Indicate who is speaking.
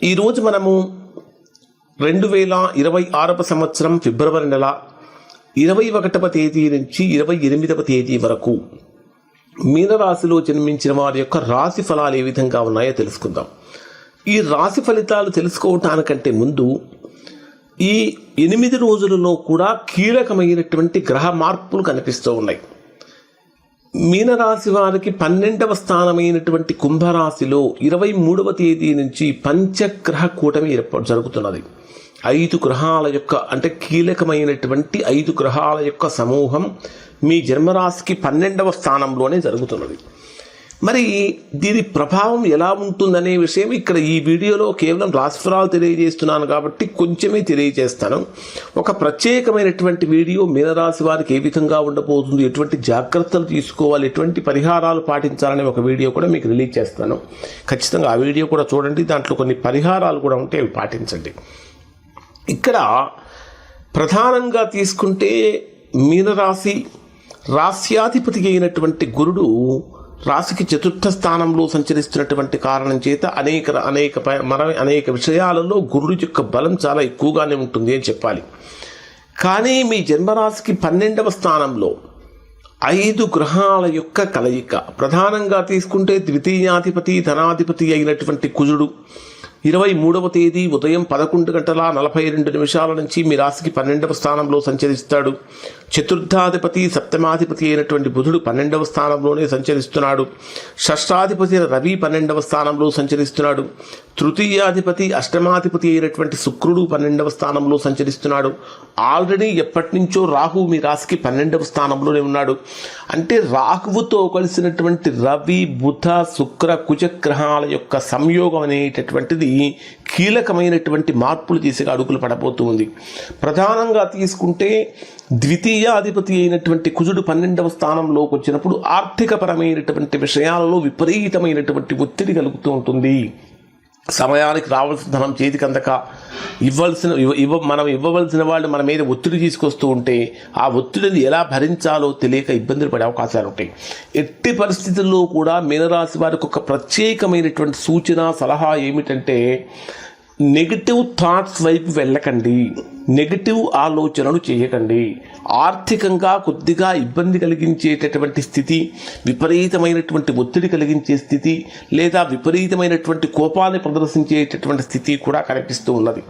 Speaker 1: ఈరోజు మనము 2026 సంవత్సరం ఫిబ్రవరి నెల 21వ తేదీ నుంచి 28వ తేదీ వరకు మీనరాశిలో జన్మించిన వారి యొక్క రాశి ఫలాలు ఏ విధంగా ఉన్నాయో తెలుసుకుందాం. ఈ రాశి ఫలితాలు తెలుసుకోవటానికంటే ముందు ఈ 8 రోజులలో కూడా కీలకమైనటువంటి గ్రహ మార్పులు కనిపిస్తూ ఉన్నాయి. మీనరాశి వారికి 12వ స్థానమైనటువంటి కుంభరాశిలో 23వ తేదీ నుంచి పంచగ్రహ కూటమి జరుగుతున్నది. 5 గ్రహాల యొక్క అంటే కీలకమైనటువంటి 5 గ్రహాల యొక్క సమూహం మీ జన్మరాశికి 12వ స్థానంలోనే జరుగుతున్నది. మరి దీని ప్రభావం ఎలా ఉంటుందనే విషయం ఇక్కడ ఈ వీడియోలో కేవలం రాశిఫలాలు తెలియజేస్తున్నాను కాబట్టి కొంచెమే తెలియజేస్తాను. ఒక ప్రత్యేకమైనటువంటి వీడియో మీనరాశి వారికి ఏ విధంగా ఉండబోతుంది, ఎటువంటి జాగ్రత్తలు తీసుకోవాలి, ఎటువంటి పరిహారాలు పాటించాలనే ఒక వీడియో కూడా మీకు రిలీజ్ చేస్తాను. ఖచ్చితంగా ఆ వీడియో కూడా చూడండి. దాంట్లో కొన్ని పరిహారాలు కూడా ఉంటే అవి పాటించండి. ఇక్కడ ప్రధానంగా తీసుకుంటే మీనరాశి రాశ్యాధిపతి అయినటువంటి గురుడు రాశికి 4వ స్థానంలో సంచరిస్తున్నటువంటి కారణం చేత అనేక విషయాలలో గురుడు యొక్క బలం చాలా ఎక్కువగానే ఉంటుంది అని చెప్పాలి. కానీ మీ జన్మరాశికి 12వ స్థానంలో 5 గ్రహాల యొక్క కలయిక, ప్రధానంగా తీసుకుంటే ద్వితీయాధిపతి ధనాధిపతి అయినటువంటి కుజుడు 23వ తేదీ ఉదయం 11:42 నుంచి మీ రాశికి 12వ స్థానంలో సంచరిస్తాడు. చతుర్థాధిపతి సప్తమాధిపతి అయినటువంటి బుధుడు 12వ స్థానంలోనే సంచరిస్తున్నాడు. షష్టాధిపతి రవి 12వ స్థానంలో సంచరిస్తున్నాడు. తృతీయాధిపతి అష్టమాధిపతి అయినటువంటి శుక్రుడు 12వ స్థానంలో సంచరిస్తున్నాడు. ఆల్రెడీ ఎప్పటి నుంచో రాహు మీ రాశికి 12వ స్థానంలోనే ఉన్నాడు. అంటే రాహువుతో కలిసినటువంటి రవి బుధ శుక్ర కుజ గ్రహాల యొక్క సంయోగం అనేటటువంటిది కీలకమైనటువంటి మార్పులు చేసే అడుగులు పడబోతుంది. ప్రధానంగా తీసుకుంటే ద్వితీయాధిపతి అయినటువంటి కుజుడు 12వ స్థానంలోకి వచ్చినప్పుడు ఆర్థికపరమైనటువంటి విషయాలలో విపరీతమైనటువంటి ఒత్తిడి కలుగుతూ ఉంటుంది. సమయానికి రావాల్సిన ధనం చేతికి అందక మనం ఇవ్వవలసిన వాళ్ళు మన మీద ఒత్తిడి తీసుకొస్తూ ఉంటే ఆ ఒత్తిడిని ఎలా భరించాలో తెలియక ఇబ్బందులు పడే అవకాశాలు ఉంటాయి. ఎట్టి పరిస్థితుల్లో కూడా మీనరాశి వారికి ఒక ప్రత్యేకమైనటువంటి సూచన సలహా ఏమిటంటే నెగిటివ్ థాట్స్ వైపు వెళ్ళకండి, నెగిటివ్ ఆలోచనలు చేయకండి. ఆర్థికంగా కొద్దిగా ఇబ్బంది కలిగించేటటువంటి స్థితి, విపరీతమైనటువంటి ఒత్తిడి కలిగించే స్థితి లేదా విపరీతమైనటువంటి కోపాన్ని ప్రదర్శించేటటువంటి స్థితి కూడా కనిపిస్తూ ఉన్నది.